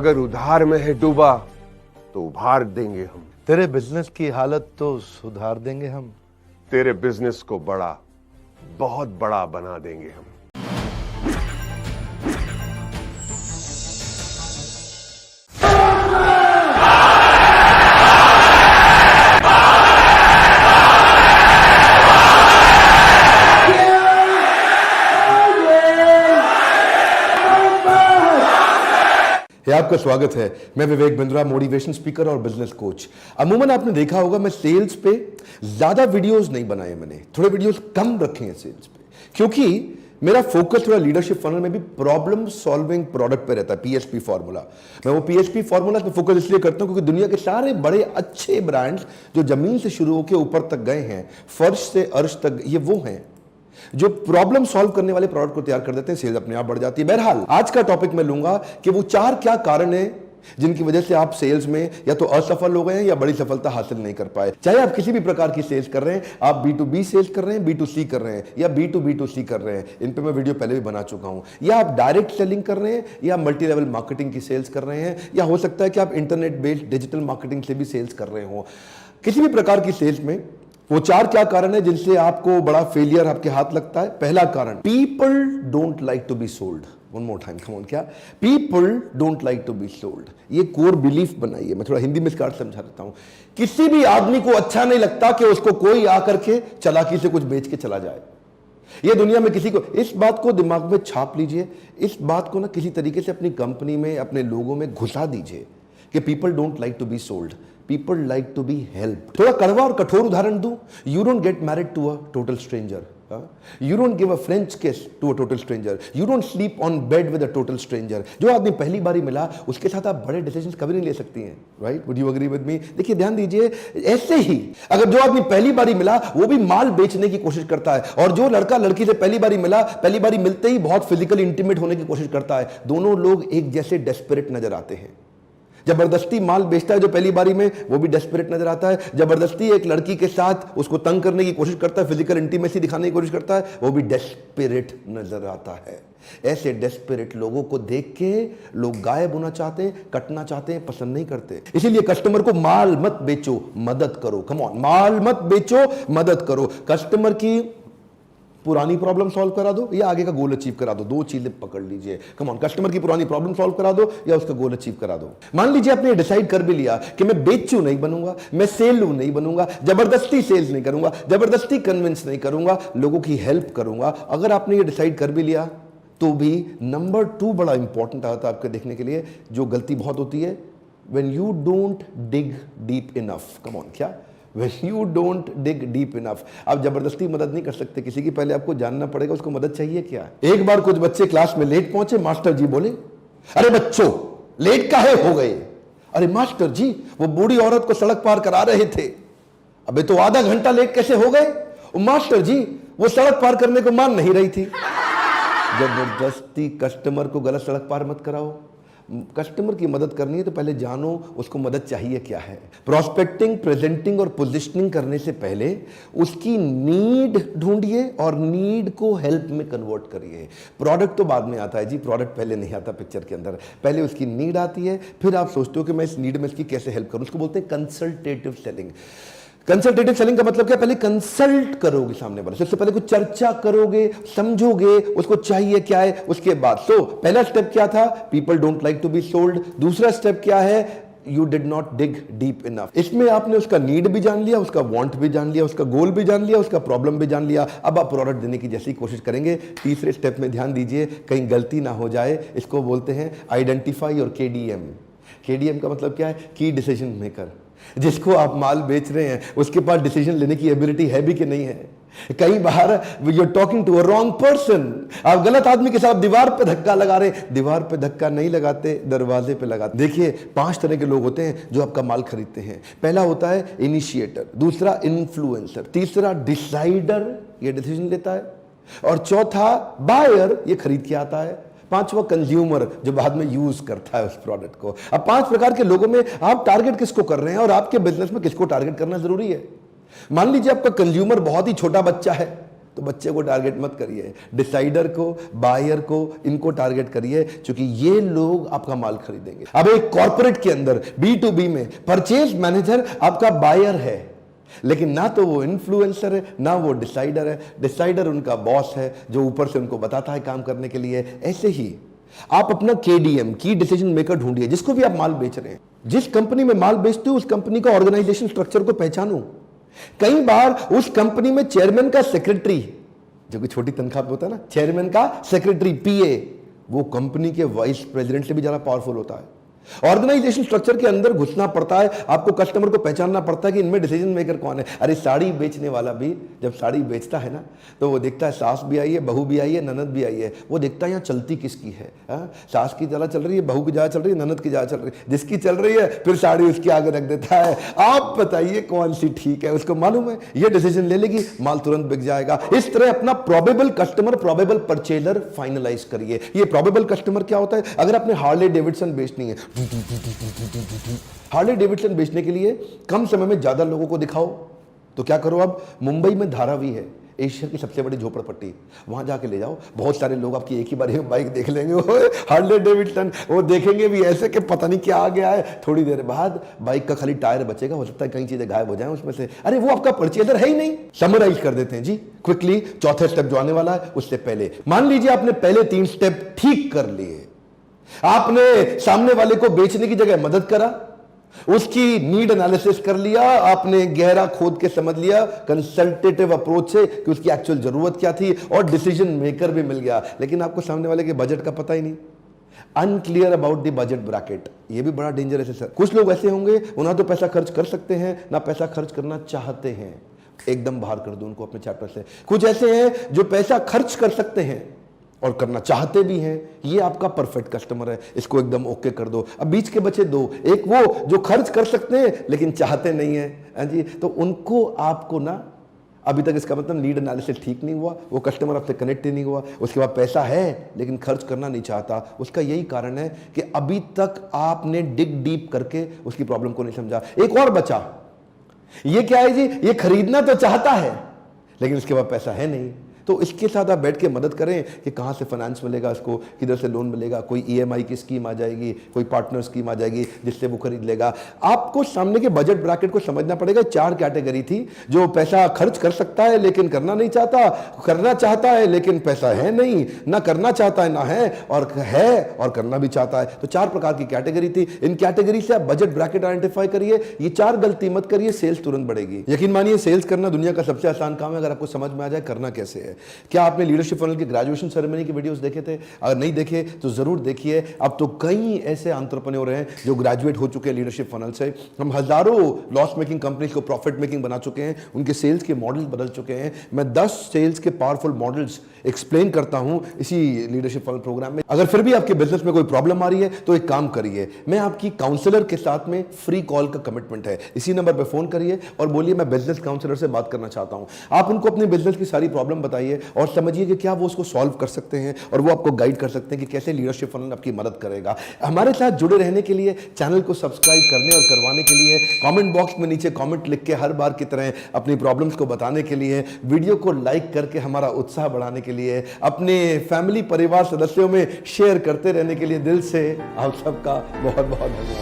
अगर उधार में है डूबा तो उभार देंगे हम। तेरे बिजनेस की हालत तो सुधार देंगे हम। तेरे बिजनेस को बड़ा, बहुत बड़ा बना देंगे हम। आपका स्वागत है। मैं विवेक बिंद्रा, मोटिवेशन स्पीकर और बिजनेस कोच। अमूमन आपने देखा होगा मैं सेल्स पे ज्यादा वीडियोस नहीं बनाए, मैंने थोड़े वीडियोस कम रखे हैं सेल्स पे, क्योंकि मेरा फोकस थोड़ा लीडरशिप फनल में भी प्रॉब्लम सॉल्विंग प्रोडक्ट पे रहता है। पीएचपी फॉर्मूला, मैं वो पीएचपी फॉर्मूला पे फोकस इसलिए करता हूं क्योंकि दुनिया के सारे बड़े अच्छे ब्रांड्स जो जमीन से शुरू होकर ऊपर तक गए हैं, फर्श से अर्श तक, ये वो हैं जो प्रॉब्लम सॉल्व करने वाले प्रोडक्ट को तैयार कर देते हैं, सेल्स अपने आप बढ़ जाती है। बहरहाल आज का टॉपिक मैं लूंगा कि वो चार क्या कारण हैं जिनकी वजह से आप सेल्स में या तो असफल हो गए हैं या बड़ी सफलता हासिल नहीं कर पाए। चाहे आप किसी भी प्रकार की सेल्स कर रहे हैं, आप B2B सेल्स कर रहे हैं, B2C कर रहे हैं या B2B2C कर रहे हैं, इन पे मैं वीडियो पहले भी बना चुका हूं, या आप डायरेक्ट सेलिंग कर रहे हैं या मल्टी लेवल मार्केटिंग की सेल्स कर रहे हैं, या हो सकता है कि आप इंटरनेट बेस्ड डिजिटल मार्केटिंग से भी सेल्स कर रहे हो। किसी भी प्रकार की सेल्स में वो चार क्या कारण है जिनसे आपको बड़ा फेलियर आपके हाथ लगता है। पहला कारण, people don't like to be sold. One more time, come on, क्या? People don't like to be sold. ये कोर बिलीफ बनाइए। मैं थोड़ा हिंदी में इसका अर्थ समझा देता हूं। किसी भी आदमी को अच्छा नहीं लगता कि उसको कोई आकर के चालाकी से कुछ बेच के चला जाए। ये दुनिया में किसी को, इस बात को दिमाग में छाप लीजिए, इस बात को ना किसी तरीके से अपनी कंपनी में, अपने लोगों में घुसा दीजिए कि people don't like to be sold, people like to be help. थोड़ा कड़वा और कठोर उदाहरण दूं, you don't get married to a total stranger, you don't give a French kiss to a total stranger, you don't sleep on bed with a total stranger. जो आदमी पहली बारी मिला उसके साथ आप बड़े डिसीजंस कभी नहीं ले सकती हैं, right? Would you agree with me? देखिए, ध्यान दीजिए, ऐसे ही अगर जो आदमी पहली बारी मिला वो भी माल बेचने की कोशिश करता है, और जो लड़का लड़की से पहली बारी मिला, पहली बारी मिलते ही बहुत फिजिकली इंटीमेट होने की कोशिश करता है, दोनों लोग एक जैसे डेस्परेट नजर आते हैं। जबरदस्ती माल बेचता है जो पहली बारी में, वो भी डेस्परेट नजर आता है। जबरदस्ती एक लड़की के साथ उसको तंग करने की कोशिश करता है, फिजिकल इंटीमेसी दिखाने की कोशिश करता है, वो भी डेस्परेट नजर आता है। ऐसे डेस्परेट लोगों को देख के लोग गायब होना चाहते हैं, कटना चाहते हैं, पसंद नहीं करते। इसीलिए कस्टमर को माल मत बेचो, मदद करो। कम ऑन, माल मत बेचो, मदद करो। कस्टमर की पुरानी प्रॉब्लम सॉल्व करा दो या आगे का गोल अचीव करा दो, दो चीजें पकड़ लीजिए। कम ऑन, कस्टमर की पुरानी प्रॉब्लम सॉल्व करा दो या उसका गोल अचीव करा दो। मान लीजिए आपने डिसाइड कर भी लिया कि मैं बेचू नहीं बनूंगा, मैं सेलू नहीं बनूंगा, जबरदस्ती सेल्स नहीं करूंगा, जबरदस्ती कन्विंस नहीं करूंगा, लोगों की हेल्प करूंगा। अगर आपने ये डिसाइड कर भी लिया तो भी नंबर 2 बड़ा इंपॉर्टेंट आता है आपके देखने के लिए, जो गलती बहुत होती है, when you don't dig deep enough. Come on, क्या? When you don't dig deep enough। आप जबरदस्ती मदद नहीं कर सकते किसी की, पहले आपको जानना पड़ेगा उसको मदद चाहिए क्या। एक बार कुछ बच्चे क्लास में लेट पहुंचे, मास्टर जी बोले, अरे बच्चों लेट काहे हो गए? अरे मास्टर जी, वो बूढ़ी औरत को सड़क पार करा रहे थे। अबे तो आधा घंटा लेट कैसे हो गए? मास्टर जी, वो सड़क पार करने को मान नहीं रही थी। जबरदस्ती कस्टमर को गलत सड़क पार मत कराओ। कस्टमर की मदद करनी है तो पहले जानो उसको मदद चाहिए क्या है। प्रोस्पेक्टिंग, प्रेजेंटिंग और पोजिशनिंग करने से पहले उसकी नीड ढूंढिए और नीड को हेल्प में कन्वर्ट करिए। प्रोडक्ट तो बाद में आता है जी, प्रोडक्ट पहले नहीं आता पिक्चर के अंदर। पहले उसकी नीड आती है, फिर आप सोचते हो कि मैं इस नीड में इसकी कैसे हेल्प करूं। उसको बोलते हैं कंसल्टेटिव सेलिंग। कंसल्टेटिव सेलिंग का मतलब क्या? पहले कंसल्ट करोगे सामने वाले, सबसे पहले कुछ चर्चा करोगे, समझोगे उसको चाहिए क्या है, उसके बाद। तो पहला स्टेप क्या था? People don't like to be sold. दूसरा स्टेप क्या है? You did not dig deep enough. इसमें आपने उसका नीड भी जान लिया, उसका वांट भी जान लिया, उसका गोल भी जान लिया, उसका प्रॉब्लम भी जान लिया। अब आप प्रोडक्ट देने की जैसी कोशिश करेंगे। तीसरे स्टेप में ध्यान दीजिए, कहीं गलती ना हो जाए। इसको बोलते हैं आइडेंटिफाई और KDM। KDM का मतलब क्या है? की डिसीजन मेकर। जिसको आप माल बेच रहे हैं उसके पास डिसीजन लेने की एबिलिटी है भी कि नहीं है। कई बार you are talking to a wrong person, आप गलत आदमी के साथ दीवार पे धक्का लगा रहे। दीवार पे धक्का नहीं लगाते, दरवाजे पे लगाते। देखिए, 5 तरह के लोग होते हैं जो आपका माल खरीदते हैं। पहला होता है इनिशिएटर, दूसरा इन्फ्लुएंसर, तीसरा डिसाइडर, ये डिसीजन लेता है, और चौथा बायर, ये खरीद के आता है, पांचवा कंज्यूमर, जो बाद में यूज करता है उस प्रोडक्ट को। अब 5 प्रकार के लोगों में आप टारगेट किसको कर रहे हैं और आपके बिजनेस में किसको टारगेट करना जरूरी है। मान लीजिए आपका कंज्यूमर बहुत ही छोटा बच्चा है, तो बच्चे को टारगेट मत करिए, डिसाइडर को, बायर को, इनको टारगेट करिए, क्योंकि ये लोग आपका माल खरीदेंगे। अब एक कॉर्पोरेट के अंदर B2B में परचेज मैनेजर आपका बायर है, लेकिन ना तो वो इन्फ्लुएंसर है, ना वो डिसाइडर है। डिसाइडर उनका बॉस है जो ऊपर से उनको बताता है काम करने के लिए। ऐसे ही आप अपना KDM, की डिसीजन मेकर ढूंढिए, जिसको भी आप माल बेच रहे हैं। जिस कंपनी में माल बेचते हो उस कंपनी का ऑर्गेनाइजेशन स्ट्रक्चर को पहचानो। कई बार उस कंपनी में चेयरमैन का सेक्रेटरी, जो कि छोटी तनख्वाह पे होता है ना, चेयरमैन का सेक्रेटरी, PA, वो कंपनी के वाइस प्रेसिडेंट से भी ज्यादा पावरफुल होता है। ऑर्गेनाइजेशन स्ट्रक्चर के अंदर घुसना पड़ता है, आपको कस्टमर को पहचानना पड़ता है कि इनमें डिसीजन मेकर कौन है। अरे साड़ी बेचने वाला भी जब साड़ी बेचता है ना, तो वो देखता है सास भी आई है, बहू भी आई है, ननद भी आई है। वो देखता है यहाँ चलती किसकी है, सास की ज्यादा चल रही है, बहू की ज्यादा चल रही है, ननद की ज्यादा चल रही है। जिसकी चल रही है फिर साड़ी उसके आगे रख देता है। आप बताइए कौन सी ठीक है, उसको मालूम है ये डिसीजन ले लेगी, माल तुरंत बिक जाएगा। इस तरह अपना probable customer, probable purchaser finalize करिए। ये प्रोबेबल कस्टमर क्या होता है? अगर आपने हार्ले डेविडसन बेचनी है, हार्ले डेविडसन बेचने के लिए कम समय में ज्यादा लोगों को दिखाओ, तो क्या करो, अब मुंबई में धारावी है, एशिया की सबसे बड़ी झोपड़पट्टी, वहां जाके ले जाओ। बहुत सारे लोग आपकी एक ही बार बाइक देख लेंगे, हार्ले डेविडसन, वो देखेंगे भी ऐसे कि पता नहीं क्या आ गया है। थोड़ी देर बाद बाइक का खाली टायर बचेगा, हो सकता है कई चीजें गायब हो जाएं उसमें से। अरे वो आपका परचेजर है ही नहीं। समराइज कर देते हैं जी क्विकली, चौथे स्टेप जो आने वाला है उससे पहले। मान लीजिए आपने पहले 3 स्टेप ठीक कर लिए, आपने सामने वाले को बेचने की जगह मदद करा, उसकी नीड एनालिसिस कर लिया, आपने गहरा खोद के समझ लिया कंसल्टेटिव अप्रोच से कि उसकी एक्चुअल जरूरत क्या थी, और डिसीजन मेकर भी मिल गया। लेकिन आपको सामने वाले के बजट का पता ही नहीं, unclear about the budget bracket. ये भी बड़ा डेंजरस है सर। कुछ लोग ऐसे होंगे, वो ना तो पैसा खर्च कर सकते हैं, ना पैसा खर्च करना चाहते हैं। एकदम बाहर कर दो उनको अपने चैप्टर से। कुछ ऐसे हैं जो पैसा खर्च कर सकते हैं और करना चाहते भी हैं, ये आपका परफेक्ट कस्टमर है, इसको एकदम ओके कर दो। अब बीच के बचे 2, एक वो जो खर्च कर सकते हैं लेकिन चाहते नहीं है जी, तो उनको आपको ना, अभी तक इसका मतलब नीड एनालिसिस ठीक नहीं हुआ, वो कस्टमर आपसे कनेक्ट ही नहीं हुआ, उसके बाद पैसा है लेकिन खर्च करना नहीं चाहता। उसका यही कारण है कि अभी तक आपने डिग डीप करके उसकी प्रॉब्लम को नहीं समझा। एक और बचा, ये क्या है जी, ये खरीदना तो चाहता है लेकिन इसके बाद पैसा है नहीं। तो इसके साथ आप बैठ के मदद करें कि कहाँ से फाइनेंस मिलेगा, इसको किधर से लोन मिलेगा, कोई EMI की स्कीम आ जाएगी, कोई पार्टनर स्कीम आ जाएगी जिससे वो खरीद लेगा। आपको सामने के बजट ब्रैकेट को समझना पड़ेगा। 4 कैटेगरी थी, जो पैसा खर्च कर सकता है लेकिन करना नहीं चाहता, करना चाहता है लेकिन पैसा है नहीं, ना करना चाहता है ना है और करना भी चाहता है। तो 4 प्रकार की कैटेगरी थी। इन कैटेगरी से आप बजट ब्रैकेट आइडेंटिफाई करिए। ये 4 गलती मत करिए, सेल्स तुरंत बढ़ेगी। यकीन मानिए सेल्स करना दुनिया का सबसे आसान काम है, अगर आपको समझ में आ जाए करना कैसे है। क्या आपने लीडरशिप फनल की ग्रेजुएशन सेरेमनी की वीडियोस देखे थे? अगर नहीं देखे तो जरूर देखिए। अब तो कई ऐसे एंटरप्रेन्योर हैं जो ग्रेजुएट हो चुके हैं लीडरशिप फनल से। हम हजारों लॉस मेकिंग कंपनीज को प्रॉफिट मेकिंग बना चुके हैं, उनके सेल्स के मॉडल बदल चुके हैं। मैं 10 सेल्स के पावरफुल मॉडल्स एक्सप्लेन करता हूं इसी लीडरशिप फनल प्रोग्राम में। अगर फिर भी आपके बिजनेस में कोई प्रॉब्लम आ रही है तो एक काम करिए, मैं आपकी काउंसलर के साथ में फ्री कॉल का कमिटमेंट है, इसी नंबर पर फोन करिए और बोलिए मैं बिजनेस काउंसलर से बात करना चाहता हूं। आप उनको अपने बिजनेस की सारी प्रॉब्लम बताइए और समझिए कि क्या वो उसको सॉल्व कर सकते हैं, और वो आपको गाइड कर सकते हैं कि कैसे लीडरशिप फनल आपकी मदद करेगा। हमारे साथ जुड़े रहने के लिए, चैनल को सब्सक्राइब करने और करवाने के लिए, कमेंट बॉक्स में नीचे कमेंट लिख के हर बार की तरह अपनी प्रॉब्लम्स को बताने के लिए, वीडियो को लाइक करके हमारा उत्साह बढ़ाने के लिए, अपने फैमिली परिवार सदस्यों में शेयर करते रहने के लिए दिल से आप सबका बहुत बहुत धन्यवाद।